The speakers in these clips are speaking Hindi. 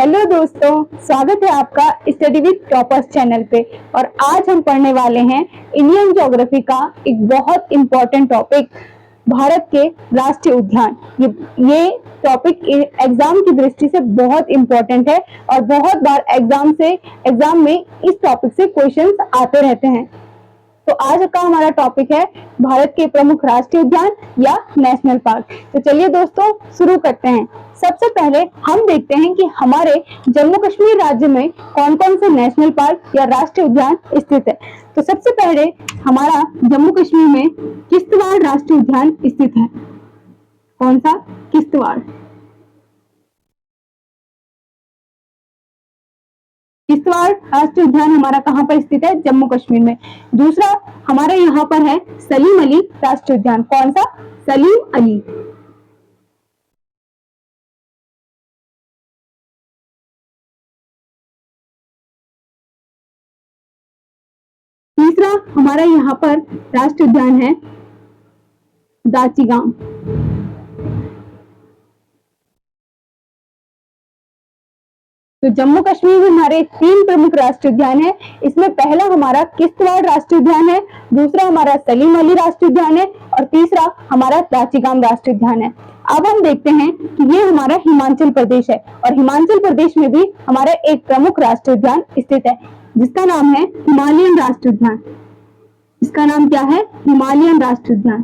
हेलो दोस्तों, स्वागत है आपका स्टडी विद टॉपर्स चैनल पे। और आज हम पढ़ने वाले हैं इंडियन ज्योग्राफी का एक बहुत इम्पोर्टेंट टॉपिक, भारत के राष्ट्रीय उद्यान। ये टॉपिक एग्जाम की दृष्टि से बहुत इम्पोर्टेंट है और बहुत बार एग्जाम में इस टॉपिक से क्वेश्चंस आते रहते हैं। तो आज का हमारा टॉपिक है भारत के प्रमुख राष्ट्रीय उद्यान या नेशनल पार्क। तो चलिए दोस्तों शुरू करते हैं। सबसे पहले हम देखते हैं कि हमारे जम्मू कश्मीर राज्य में कौन कौन से नेशनल पार्क या राष्ट्रीय उद्यान स्थित है। तो सबसे पहले हमारा जम्मू कश्मीर में किश्तवाड़ राष्ट्रीय उद्यान स्थित है। कौन सा? किश्तवाड़। किश्तवाड़ राष्ट्रीय उद्यान हमारा कहाँ पर स्थित है? जम्मू कश्मीर में। दूसरा हमारे यहाँ पर है सलीम अली राष्ट्रीय उद्यान। कौन सा? सलीम अली। तीसरा हमारा यहाँ पर राष्ट्रीय उद्यान है दाचिगांव। तो जम्मू कश्मीर में हमारे 3 प्रमुख राष्ट्रीय उद्यान है। इसमें पहला हमारा किश्तवाड़ राष्ट्रीय उद्यान है, दूसरा हमारा सलीम अली राष्ट्रीय उद्यान है और तीसरा हमारा दाचिगांव राष्ट्रीय उद्यान है। अब हम देखते हैं कि ये हमारा हिमाचल प्रदेश है और हिमाचल प्रदेश में भी हमारा एक प्रमुख राष्ट्रीय उद्यान स्थित है जिसका नाम है हिमालयन राष्ट्रीय उद्यान। इसका नाम क्या है? हिमालयन राष्ट्रीय उद्यान।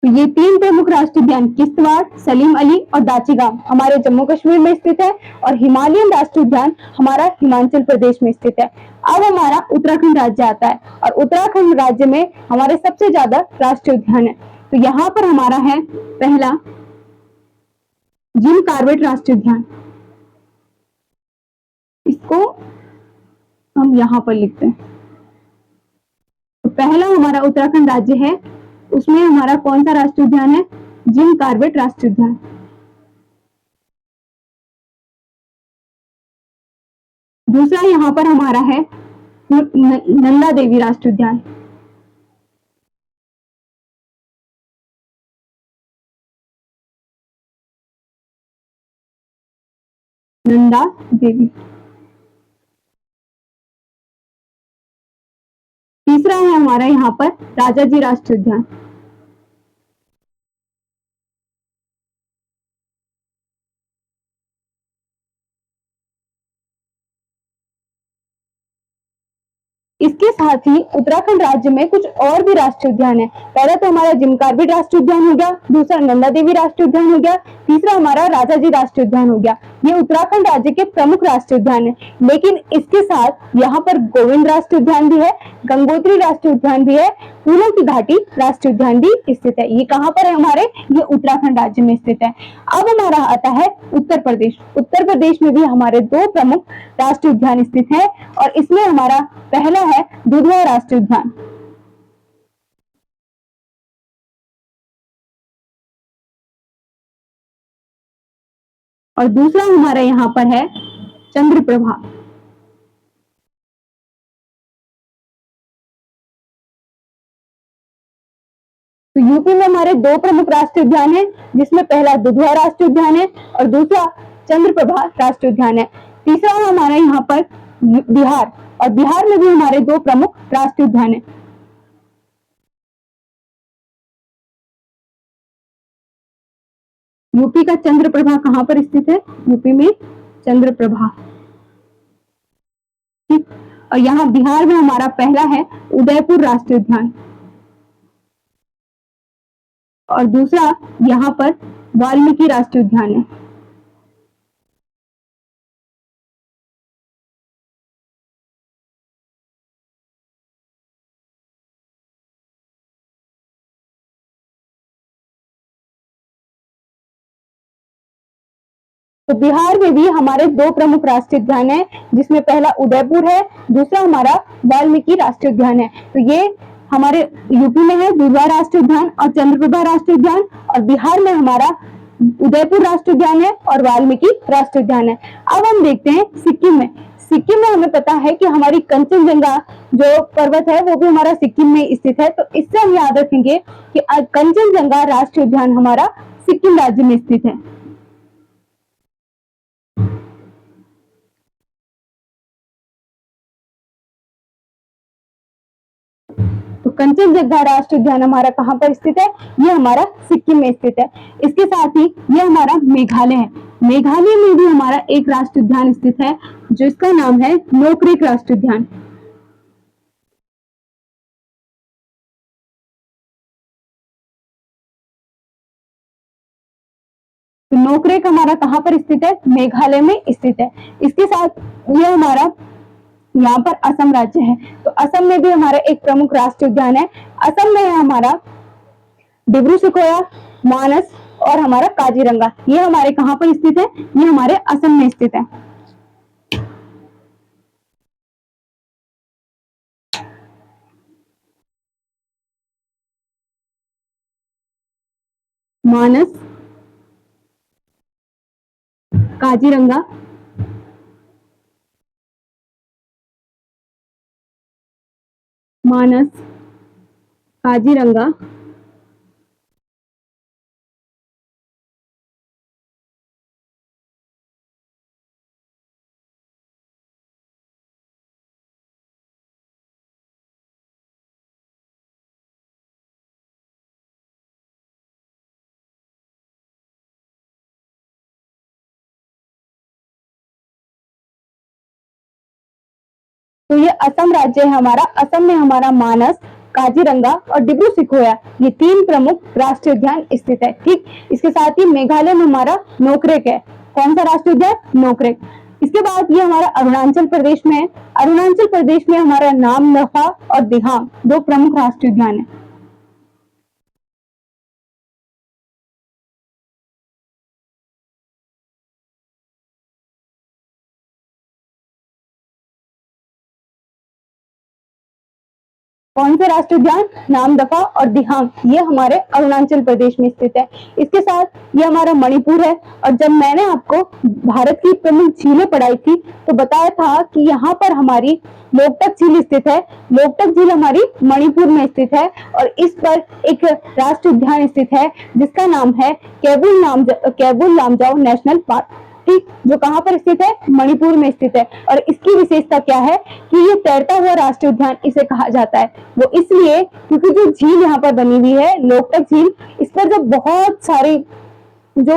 तो ये 3 प्रमुख राष्ट्रीय उद्यान किश्तवाड़, सलीम अली और दाचिगांव हमारे जम्मू कश्मीर में स्थित है और हिमालयन राष्ट्रीय उद्यान हमारा हिमाचल प्रदेश में स्थित है। अब हमारा उत्तराखंड राज्य आता है और उत्तराखंड राज्य में हमारे सबसे ज्यादा राष्ट्रीय उद्यान है। तो यहाँ पर हमारा है पहला जिम कॉर्बेट राष्ट्रीय उद्यान। इसको हम यहाँ पर लिखते हैं। तो पहला हमारा उत्तराखंड राज्य है, उसमें हमारा कौन सा राष्ट्रीय उद्यान है? जिम कॉर्बेट राष्ट्रीय उद्यान। दूसरा यहाँ पर हमारा है नंदा देवी राष्ट्रीय उद्यान। नंदा देवी। तीसरा है हमारा यहाँ पर राजाजी राष्ट्रीय उद्यान। इसके साथ ही उत्तराखंड राज्य में कुछ और भी राष्ट्रीय उद्यान है। पहला तो हमारा जिम कॉर्बेट राष्ट्रीय उद्यान हो गया, दूसरा नंदा देवी राष्ट्रीय उद्यान हो गया, तीसरा हमारा राजाजी राष्ट्रीय उद्यान हो गया। ये उत्तराखंड राज्य के प्रमुख राष्ट्रीय उद्यान है। लेकिन इसके साथ यहाँ पर गोविंद राष्ट्रीय उद्यान भी है, गंगोत्री राष्ट्रीय उद्यान भी है, फूलों की घाटी राष्ट्रीय उद्यान भी स्थित है। ये कहाँ पर है हमारे? ये उत्तराखंड राज्य में स्थित है। अब हमारा आता है उत्तर प्रदेश। उत्तर प्रदेश में भी हमारे 2 प्रमुख राष्ट्रीय उद्यान स्थित है और इसमें हमारा पहला है दुधवा राष्ट्रीय उद्यान। और दूसरा हमारा यहाँ पर है चंद्रप्रभा। तो यूपी में हमारे 2 प्रमुख राष्ट्रीय उद्यान है, जिसमें पहला दुधवा राष्ट्रीय उद्यान है और दूसरा चंद्रप्रभा राष्ट्रीय उद्यान है। तीसरा हमारा यहाँ पर बिहार, और बिहार में भी हमारे 2 प्रमुख राष्ट्रीय उद्यान है। यूपी का चंद्रप्रभा कहाँ पर स्थित है? यूपी में चंद्रप्रभा। ठीक। और यहाँ बिहार में हमारा पहला है उदयपुर राष्ट्रीय उद्यान और दूसरा यहाँ पर वाल्मीकि राष्ट्रीय उद्यान है। तो बिहार में भी हमारे 2 प्रमुख राष्ट्रीय उद्यान है, जिसमें पहला उदयपुर है, दूसरा हमारा वाल्मीकि राष्ट्रीय उद्यान है। तो ये हमारे यूपी में है दुधवा राष्ट्रीय उद्यान और चंद्रप्रभा राष्ट्रीय उद्यान, और बिहार में हमारा उदयपुर राष्ट्रीय उद्यान है और वाल्मीकि राष्ट्रीय उद्यान है। अब हम देखते हैं सिक्किम में। सिक्किम में हमें पता है कि हमारी कंचनजंगा जो पर्वत है वो भी हमारा सिक्किम में स्थित है, तो इससे हम याद रखेंगे कि कंचनजंगा राष्ट्रीय उद्यान हमारा सिक्किम राज्य में स्थित है। तो कंचनजंगा राष्ट्रीय उद्यान हमारा कहाँ पर स्थित है? ये हमारा सिक्किम में स्थित है। इसके साथ ही ये हमारा मेघालय है। मेघालय में भी हमारा एक राष्ट्रीय उद्यान स्थित है जिसका नाम है नोकरेक राष्ट्रीय उद्यान। तो नोकरेक हमारा कहाँ पर स्थित है? मेघालय में स्थित है। इसके साथ ये हमारा यहाँ पर असम राज्य है, तो असम में भी हमारा एक प्रमुख राष्ट्रीय उद्यान है। असम में है हमारा डिब्रू सखोया, मानस और हमारा काजीरंगा। ये हमारे कहाँ पर स्थित है? ये हमारे असम में स्थित है। मानस, काजीरंगा, मानस, काजीरंगा, तो ये असम राज्य है हमारा। असम में हमारा मानस, काजीरंगा और डिब्रू सखोया ये तीन प्रमुख राष्ट्रीय उद्यान स्थित है। ठीक, इसके साथ ही मेघालय में हमारा नोकरेक है। कौन सा राष्ट्रीय उद्यान? नोकरेक। इसके बाद ये हमारा अरुणाचल प्रदेश में है। अरुणाचल प्रदेश में हमारा नामदफा और दिहांग दो प्रमुख राष्ट्रीय उद्यान है। कौन से राष्ट्रीय उद्यान? नामदफा और दिहांग, ये हमारे अरुणाचल प्रदेश में स्थित है। इसके साथ ये हमारा मणिपुर है। और जब मैंने आपको भारत की प्रमुख झीलें पढ़ाई थी तो बताया था कि यहाँ पर हमारी लोकटक झील स्थित है। लोकटक झील हमारी मणिपुर में स्थित है और इस पर एक राष्ट्रीय उद्यान स्थित है जिसका नाम है केबुल लामजाओ नेशनल पार्क। ठीक, जो कहाँ पर स्थित है? मणिपुर में स्थित है। और इसकी विशेषता क्या है कि ये तैरता हुआ राष्ट्रीय उद्यान इसे कहा जाता है। वो इसलिए क्योंकि जो झील यहाँ पर बनी हुई है लोकटक झील, इस पर जो बहुत सारी जो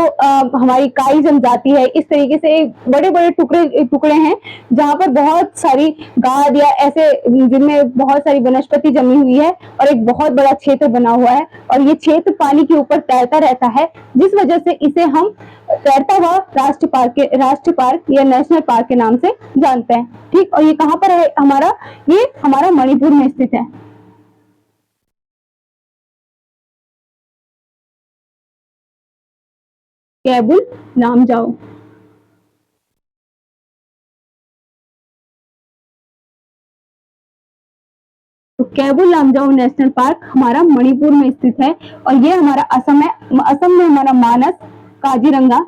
हमारी काई जम जाती है, इस तरीके से बड़े बड़े टुकड़े हैं जहाँ पर बहुत सारी गाद या ऐसे जिनमें बहुत सारी वनस्पति जमी हुई है और एक बहुत बड़ा क्षेत्र बना हुआ है और ये क्षेत्र पानी के ऊपर तैरता रहता है, जिस वजह से इसे हम तैरता हुआ राष्ट्रीय पार्क या नेशनल पार्क के नाम से जानते हैं। ठीक, और ये कहाँ पर है हमारा? ये हमारा मणिपुर में स्थित है। केबुल लामजाओ। तो केबुल लामजाओ नेशनल पार्क हमारा मणिपुर में स्थित है और ये हमारा असम है। असम में हमारा मानस, काजीरंगा,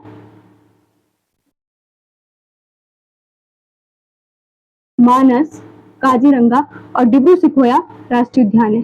काजीरंगा और डिब्रू सखोया राष्ट्रीय उद्यान है।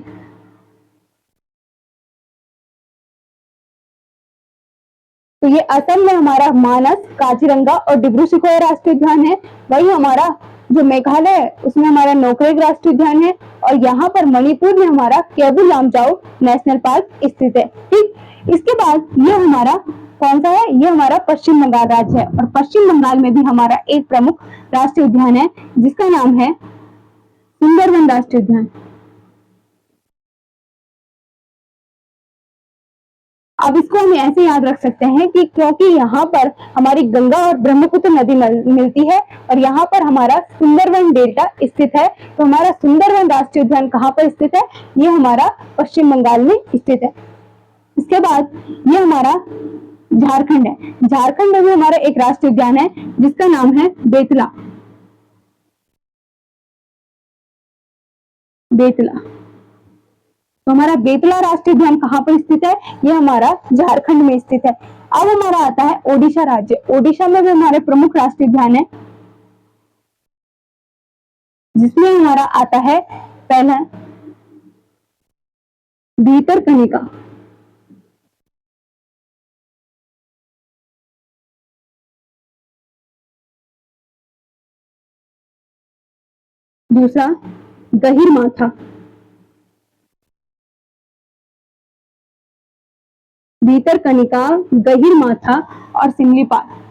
तो ये असम में हमारा मानस, काजीरंगा और डिब्रू सखोया राष्ट्रीय उद्यान है। वही हमारा जो मेघालय है उसमें हमारा नोकरेक राष्ट्रीय उद्यान है और यहाँ पर मणिपुर में हमारा केबुल लामजाओ नेशनल पार्क स्थित है। ठीक, इसके बाद ये हमारा कौन सा है? ये हमारा पश्चिम बंगाल राज्य है और पश्चिम बंगाल में भी हमारा एक प्रमुख राष्ट्रीय उद्यान है जिसका नाम है सुंदरवन राष्ट्रीय उद्यान। अब इसको हम ऐसे याद रख सकते हैं कि क्योंकि यहाँ पर हमारी गंगा और ब्रह्मपुत्र नदी मिलती है और यहाँ पर हमारा सुंदरवन डेल्टा स्थित है, तो हमारा सुंदरवन राष्ट्रीय उद्यान कहाँ पर स्थित है? ये हमारा पश्चिम बंगाल में स्थित है। इसके बाद ये हमारा झारखंड है। झारखंड में भी हमारा एक राष्ट्रीय उद्यान है जिसका नाम है बेतला। तो हमारा बेतला राष्ट्रीय उद्यान कहाँ पर स्थित है? ये हमारा झारखंड में स्थित है। अब हमारा आता है ओडिशा राज्य। ओडिशा में भी हमारे प्रमुख राष्ट्रीय उद्यान है जिसमें हमारा आता है पहला भितरकनिका, दूसरा गहिरमाथा, भितरकनिका, गहिरमाथा और सिमलीपाल।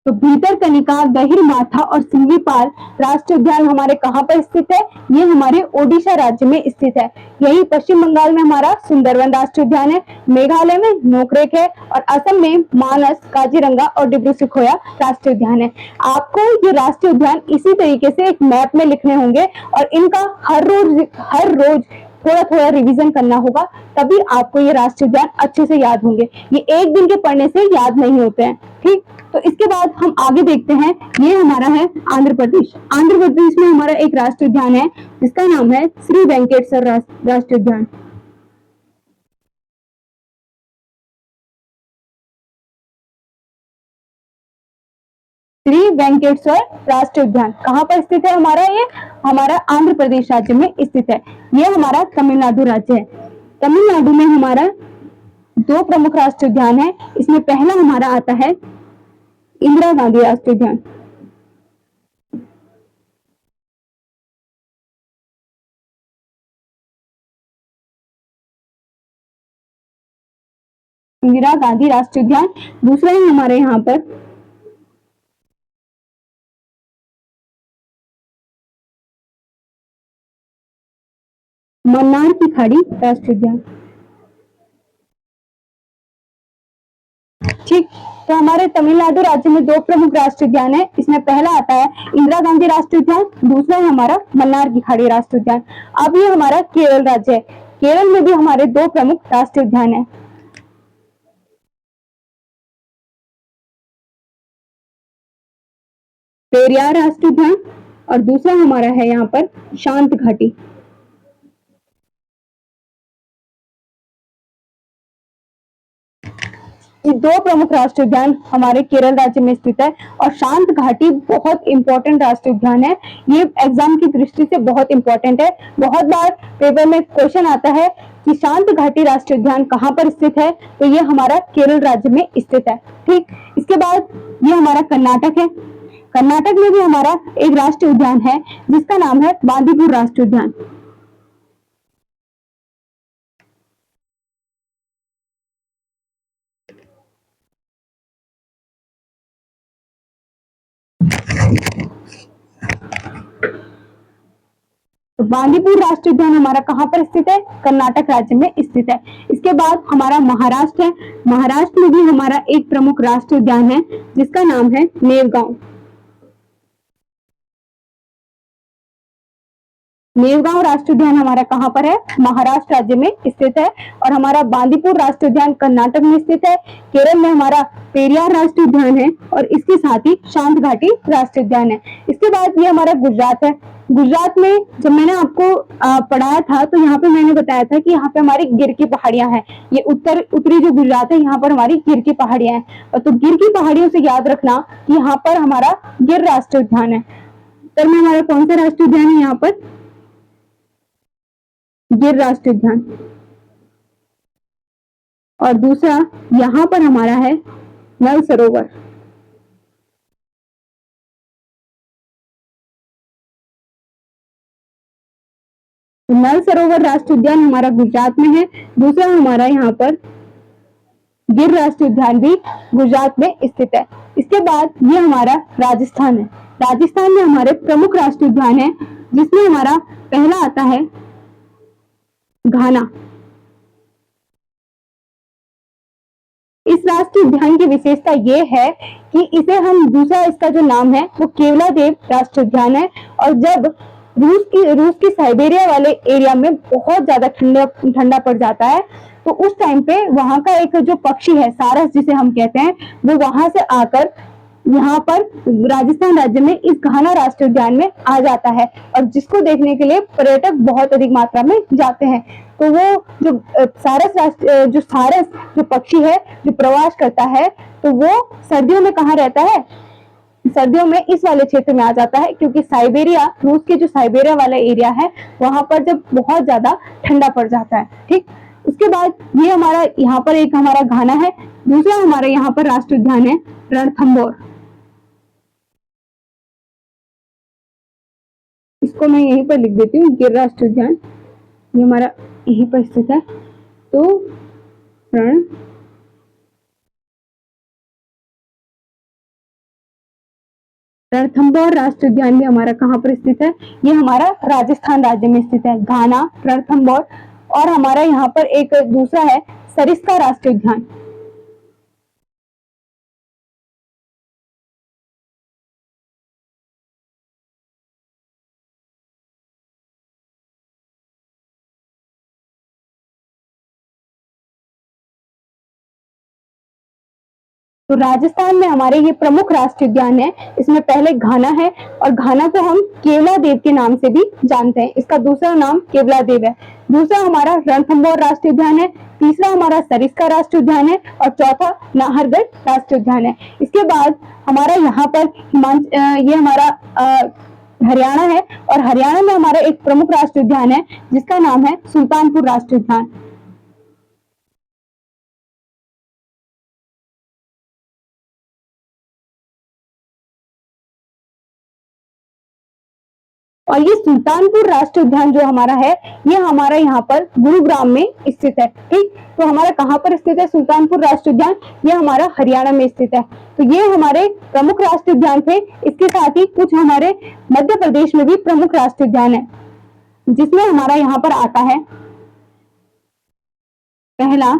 तो भितरकनिका, गहिरमाथा और सिमलीपाल राष्ट्रीय उद्यान हमारे कहाँ पर स्थित है? ये हमारे ओडिशा राज्य में स्थित है। यही पश्चिम बंगाल में हमारा सुंदरवन राष्ट्रीय उद्यान है, मेघालय में नोकरेक है और असम में मानस, काजीरंगा और डिब्रू-सखोवा राष्ट्रीय उद्यान है। आपको ये राष्ट्रीय उद्यान इसी तरीके से एक मैप में लिखने होंगे और इनका हर रोज थोड़ा थोड़ा रिवीजन करना होगा, तभी आपको ये राष्ट्रीय उद्यान अच्छे से याद होंगे। ये एक दिन के पढ़ने से याद नहीं होते हैं। ठीक, तो इसके बाद हम आगे देखते हैं। ये हमारा है आंध्र प्रदेश। आंध्र प्रदेश में हमारा एक राष्ट्रीय उद्यान है जिसका नाम है श्री वेंकटेश्वर राष्ट्रीय उद्यान। श्री वेंकटेश्वर राष्ट्रीय उद्यान कहाँ पर स्थित है? हमारा ये हमारा आंध्र प्रदेश राज्य में स्थित है। ये हमारा तमिलनाडु राज्य है। तमिलनाडु में हमारा दो प्रमुख राष्ट्रीय उद्यान है। इसमें पहला हमारा आता है इंदिरा गांधी राष्ट्रीय उद्यान। इंदिरा गांधी राष्ट्रीय उद्यान। दूसरा है हमारे यहाँ पर मन्नार की खाड़ी राष्ट्रीय उद्यान। ठीक, तो हमारे तमिलनाडु राज्य में दो प्रमुख राष्ट्रीय उद्यान है। इसमें पहला आता है इंदिरा गांधी राष्ट्रीय उद्यान, दूसरा है हमारा मन्नार की खाड़ी राष्ट्रीय उद्यान। अब ये हमारा केरल राज्य है। केरल में भी हमारे दो प्रमुख राष्ट्रीय उद्यान है। पेरियार राष्ट्रीय उद्यान और दूसरा हमारा है यहाँ पर शांत घाटी। ये दो प्रमुख राष्ट्रीय उद्यान हमारे केरल राज्य में स्थित है और शांत घाटी बहुत इंपॉर्टेंट राष्ट्रीय उद्यान है। ये एग्जाम की दृष्टि से बहुत इंपॉर्टेंट है। बहुत बार पेपर में क्वेश्चन आता है कि शांत घाटी राष्ट्रीय उद्यान कहाँ पर स्थित है, तो ये हमारा केरल राज्य में स्थित है। ठीक, इसके बाद ये हमारा कर्नाटक है। कर्नाटक में भी हमारा एक राष्ट्रीय उद्यान है जिसका नाम है बांदीपुर राष्ट्रीय उद्यान। तो बांदीपुर राष्ट्रीय उद्यान हमारा कहाँ पर स्थित है? कर्नाटक राज्य में स्थित है। इसके बाद हमारा महाराष्ट्र है। महाराष्ट्र में भी हमारा एक प्रमुख राष्ट्रीय उद्यान है जिसका नाम है नेवगांव। नेवगांव राष्ट्रीय उद्यान हमारा कहाँ पर है? महाराष्ट्र राज्य में स्थित है। और हमारा बांदीपुर राष्ट्रीय उद्यान कर्नाटक में स्थित है। केरल में हमारा पेरियार राष्ट्रीय उद्यान है और इसके साथ ही शांत घाटी राष्ट्रीय उद्यान है। इसके बाद ये हमारा गुजरात है। गुजरात में जब मैंने आपको पढ़ाया था तो यहाँ पे मैंने बताया था कि यहाँ पे हमारी गिर की पहाड़ियां हैं। ये उत्तरी जो गुजरात है, यहाँ पर हमारी गिर की पहाड़ियां हैं। तो गिर की पहाड़ियों से याद रखना कि यहाँ पर हमारा गिर राष्ट्रीय उद्यान है। उत्तर में हमारा कौन सा राष्ट्रीय उद्यान है? यहाँ पर गिर राष्ट्रीय उद्यान। और दूसरा यहाँ पर हमारा है नल सरोवर। तो नल सरोवर राष्ट्रीय उद्यान हमारा गुजरात में है। दूसरा हमारा यहाँ पर गिर राष्ट्रीय उद्यान भी गुजरात में स्थित है। इसके बाद ये हमारा राजस्थान है। राजस्थान में हमारे प्रमुख राष्ट्रीय उद्यान है जिसमें हमारा पहला आता है घाना। इस राष्ट्रीय उद्यान की विशेषता ये है कि इसे हम दूसरा इसका जो नाम है वो केवलादेव राष्ट्रीय उद्यान है। और जब रूस की साइबेरिया वाले एरिया में बहुत ज्यादा ठंडा पड़ जाता है तो उस टाइम पे वहां का एक जो पक्षी है सारस जिसे हम कहते हैं, वो वहां से आकर यहाँ पर राजस्थान राज्य में इस घाना राष्ट्रीय उद्यान में आ जाता है और जिसको देखने के लिए पर्यटक बहुत अधिक मात्रा में जाते हैं। तो वो जो सारस जो पक्षी है जो प्रवास करता है, तो वो सर्दियों में कहाँ रहता है? सर्दियों में इस वाले क्षेत्र में आ जाता है, क्योंकि साइबेरिया, रूस के जो साइबेरिया वाला एरिया है, वहां पर जब बहुत ज्यादा ठंडा पड़ जाता है। ठीक, उसके बाद ये हमारा यहाँ पर एक हमारा घाना है। दूसरा हमारा यहाँ पर राष्ट्रीय उद्यान है रणथंभौर। इसको मैं यहीं पर लिख देती हूँ, गिर राष्ट्रीय उद्यान, ये हमारा यहीं पर स्थित है। तो रणथंभौर राष्ट्रीय उद्यान भी हमारा कहाँ पर स्थित है? ये हमारा राजस्थान राज्य में स्थित है, घाना, रणथंभौर। और हमारा यहाँ पर एक दूसरा है सरिस्का राष्ट्रीय उद्यान। तो राजस्थान में हमारे ये प्रमुख राष्ट्रीय उद्यान है। इसमें पहले घाना है और घाना को हम केवला देव के नाम से भी जानते हैं। इसका दूसरा नाम केवला देव है। दूसरा हमारा रणथंभौर राष्ट्रीय उद्यान है। तीसरा हमारा सरिस्का राष्ट्रीय उद्यान है और चौथा नाहरगढ़ राष्ट्रीय उद्यान है। इसके बाद हमारा यहाँ पर ये हमारा हरियाणा है और हरियाणा में हमारा एक प्रमुख राष्ट्रीय उद्यान है जिसका नाम है सुल्तानपुर राष्ट्रीय उद्यान। और ये सुल्तानपुर राष्ट्रीय उद्यान जो हमारा है, ये हमारा यहाँ पर गुरुग्राम में स्थित है। ठीक, तो हमारा कहाँ पर स्थित है सुल्तानपुर राष्ट्रीय उद्यान? ये हमारा हरियाणा में स्थित है। तो ये हमारे प्रमुख राष्ट्रीय उद्यान थे। इसके साथ ही कुछ हमारे मध्य प्रदेश में भी प्रमुख राष्ट्रीय उद्यान है, जिसमें हमारा यहाँ पर आता है पहला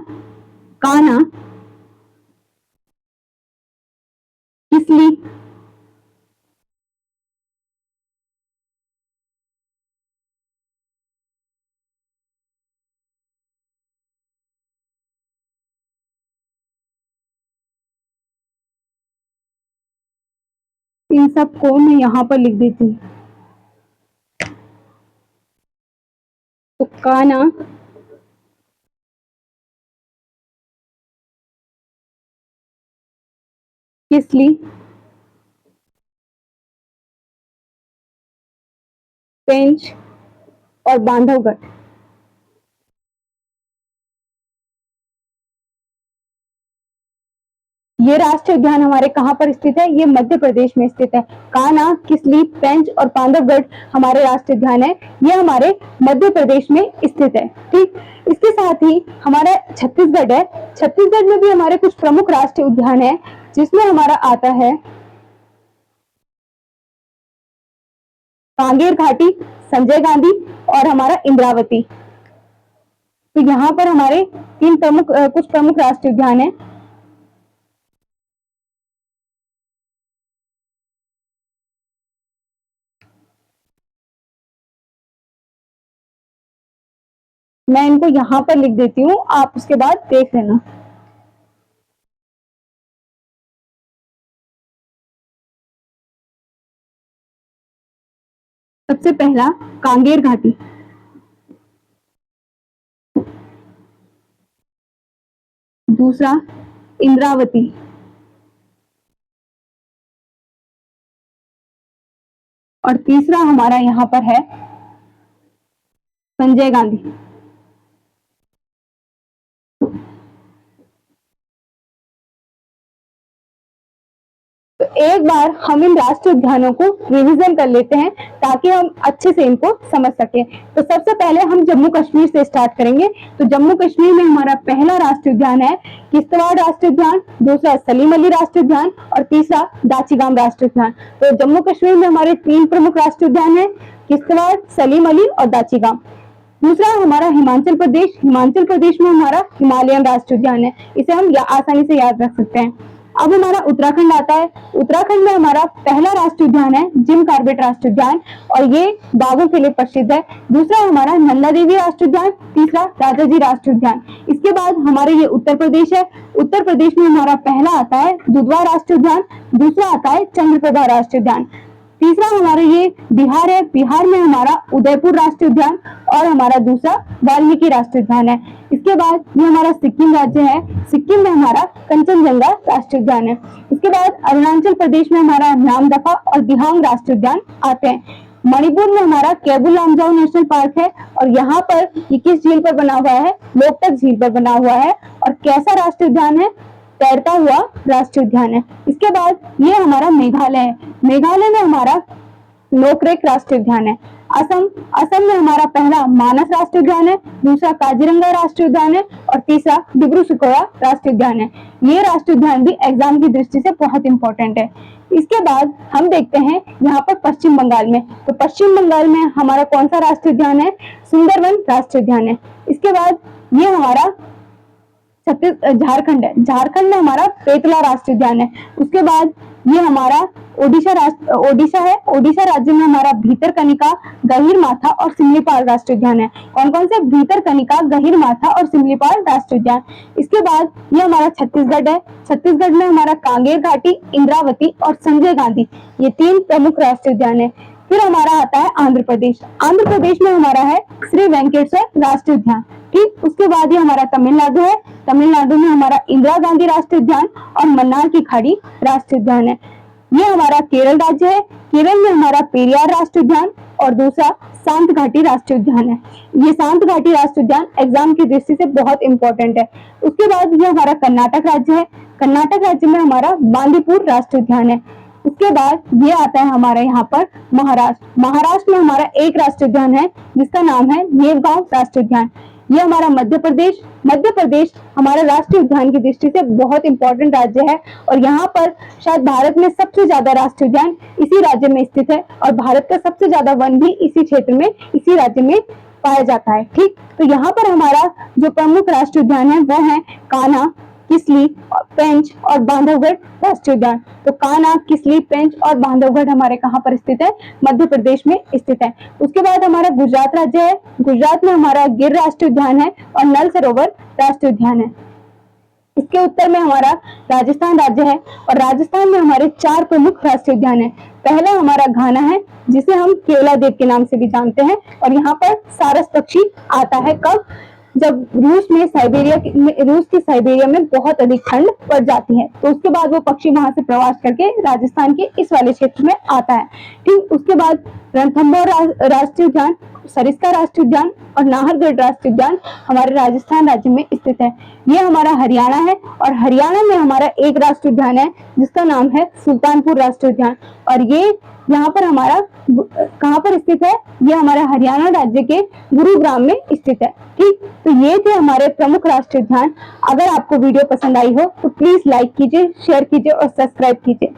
कान्हा, किसली, इन सबको मैं यहाँ पर लिख देती हूँ। तो कान्हा, किसली, पेंच और बांधवगढ़। ये राष्ट्रीय उद्यान हमारे कहाँ पर स्थित है? ये मध्य प्रदेश में स्थित है। कान्हा, किसली, पेंच और बांधवगढ़ हमारे राष्ट्रीय उद्यान है। ये हमारे मध्य प्रदेश में स्थित है। ठीक, इसके साथ ही हमारा छत्तीसगढ़ है। छत्तीसगढ़ में भी हमारे कुछ प्रमुख राष्ट्रीय उद्यान है, जिसमें हमारा आता है कांगेर घाटी, संजय गांधी और हमारा इंद्रावती। तो यहाँ पर हमारे कुछ प्रमुख राष्ट्रीय उद्यान है। मैं इनको यहाँ पर लिख देती हूँ, आप उसके बाद देख लेना। सबसे पहला कांगेर घाटी, दूसरा इंद्रावती, और तीसरा हमारा यहाँ पर है संजय गांधी। तो एक बार हम इन राष्ट्रीय उद्यानों को रिवीजन कर लेते हैं ताकि हम अच्छे से इनको समझ सके। तो सबसे पहले हम जम्मू कश्मीर से स्टार्ट करेंगे। तो जम्मू कश्मीर में हमारा पहला राष्ट्रीय उद्यान है किश्तवाड़ राष्ट्रीय उद्यान, दूसरा सलीम अली राष्ट्रीय उद्यान और तीसरा दाचीगाम राष्ट्रीय उद्यान। तो जम्मू कश्मीर में हमारे 3 प्रमुख राष्ट्रीय उद्यान है, किश्तवाड़, सलीम अली और दाचीगाम। दूसरा हमारा हिमाचल प्रदेश। हिमाचल प्रदेश में हमारा हिमालयन राष्ट्रीय उद्यान है, इसे हम आसानी से याद रख सकते हैं। अब हमारा उत्तराखंड आता है। उत्तराखंड में हमारा पहला राष्ट्रीय उद्यान है जिम कॉर्बेट राष्ट्रीय उद्यान और ये बाघों के लिए प्रसिद्ध है। दूसरा हमारा नंदा देवी राष्ट्रीय उद्यान, तीसरा राजाजी राष्ट्रीय उद्यान। इसके इसके बाद हमारे ये उत्तर प्रदेश है। उत्तर प्रदेश में हमारा पहला आता है दुधवा राष्ट्रीय उद्यान, दूसरा आता है चंद्रप्रभा राष्ट्रीय उद्यान, तीसरा हमारा ये बिहार है। बिहार में हमारा उदयपुर राष्ट्रीय उद्यान और हमारा दूसरा वाल्मीकि राष्ट्रीय उद्यान है। इसके बाद ये हमारा सिक्किम राज्य है। सिक्किम में हमारा कंचनजंगा राष्ट्रीय उद्यान है। इसके बाद अरुणाचल प्रदेश में हमारा नामदफा और दिहांग राष्ट्रीय उद्यान आते हैं। मणिपुर में हमारा केबुल लामजाओ नेशनल पार्क है और यहाँ पर ये किस झील पर बना हुआ है? लोकटक झील पर बना हुआ है। और कैसा राष्ट्रीय उद्यान है? तैरता हुआ राष्ट्रीय उद्यान है। इसके बाद ये हमारा मेघालय है। मेघालय में हमारा नोकरेक राष्ट्रीय उद्यान है। असम में हमारा पहला मानस राष्ट्रीय उद्यान है, दूसरा काजीरंगा राष्ट्रीय उद्यान है और तीसरा डिब्रू सैखोवा राष्ट्रीय उद्यान है। ये राष्ट्रीय उद्यान भी एग्जाम की दृष्टि से बहुत इंपॉर्टेंट है। इसके बाद हम देखते हैं यहाँ पर पश्चिम बंगाल में, तो पश्चिम बंगाल में हमारा कौन सा राष्ट्रीय उद्यान है? सुंदरवन राष्ट्रीय उद्यान है। इसके बाद ये हमारा झारखंड है। झारखंड में हमारा पेतला राष्ट्रीय उद्यान है। उसके बाद ये हमारा ओडिशा है। ओडिशा राज्य में हमारा भीतरकनिका, गहीरमाथा और सिमलीपाल राष्ट्रीय उद्यान है। कौन कौन से? भीतरकनिका, गहीरमाथा और सिमलीपाल राष्ट्रीय उद्यान। इसके बाद ये हमारा छत्तीसगढ़ है। छत्तीसगढ़ में हमारा कांगेर घाटी, इंद्रावती और संजय गांधी, ये 3 प्रमुख राष्ट्रीय उद्यान है। फिर हमारा आता है आंध्र प्रदेश। आंध्र प्रदेश में हमारा है श्री वेंकटेश्वर राष्ट्रीय उद्यान। ठीक, उसके बाद ये हमारा तमिलनाडु है। तमिलनाडु में हमारा इंदिरा गांधी राष्ट्रीय उद्यान और मन्नार की खाड़ी राष्ट्रीय उद्यान है। ये हमारा केरल राज्य है। केरल में हमारा पेरियार राष्ट्रीय उद्यान और दूसरा सांत घाटी राष्ट्रीय उद्यान है। ये सांत घाटी राष्ट्रीय उद्यान एग्जाम की दृष्टि से बहुत इंपॉर्टेंट है। उसके बाद ये हमारा कर्नाटक राज्य है। कर्नाटक राज्य में हमारा बांदीपुर राष्ट्रीय उद्यान है। उसके बाद ये आता है हमारे यहाँ पर महाराष्ट्र। महाराष्ट्र में हमारा एक राष्ट्रीय उद्यान है जिसका नाम है नेवगांव राष्ट्रीय उद्यान। ये हमारा मध्य प्रदेश हमारे राष्ट्रीय उद्यान की दृष्टि से बहुत इंपॉर्टेंट राज्य है और यहाँ पर शायद भारत में सबसे ज्यादा राष्ट्रीय उद्यान इसी राज्य में स्थित है और भारत का सबसे ज्यादा वन भी इसी क्षेत्र में, इसी राज्य में पाया जाता है। ठीक, तो यहाँ पर हमारा जो प्रमुख राष्ट्रीय उद्यान है वो है कान्हा, किसली, पेंच और बांधवगढ़ राष्ट्रीय उद्यान। तो कान्हा, किसली, पेंच और बांधवगढ़ हमारे कहाँ पर स्थित है? मध्य प्रदेश में स्थित है। उसके बाद हमारा गुजरात राज्य है। गुजरात में हमारा गिर राष्ट्रीय उद्यान है और नल सरोवर राष्ट्रीय उद्यान है। इसके उत्तर में हमारा राजस्थान राज्य है और राजस्थान में हमारे 4 प्रमुख राष्ट्रीय उद्यान है। पहला हमारा घाना है जिसे हम केवला देव के नाम से भी जानते हैं और यहाँ पर सारस पक्षी आता है। कब? जब रूस की साइबेरिया में बहुत अधिक ठंड पड़ जाती है तो उसके बाद वो पक्षी वहां से प्रवास करके राजस्थान के इस वाले क्षेत्र में आता है। ठीक, उसके बाद रणथंभौर राष्ट्रीय उद्यान, सरिस्का राष्ट्रीय उद्यान और नाहरगढ़ राष्ट्रीय उद्यान हमारे राजस्थान राज्य में स्थित है। ये हमारा हरियाणा है और हरियाणा में हमारा एक राष्ट्रीय उद्यान है जिसका नाम है सुल्तानपुर राष्ट्रीय उद्यान और ये यहाँ पर हमारा कहाँ पर स्थित है? ये हमारा हरियाणा राज्य के गुरुग्राम में स्थित है। ठीक, तो ये थे हमारे प्रमुख राष्ट्रीय उद्यान। अगर आपको वीडियो पसंद आई हो तो प्लीज लाइक कीजिए, शेयर कीजिए और सब्सक्राइब कीजिए।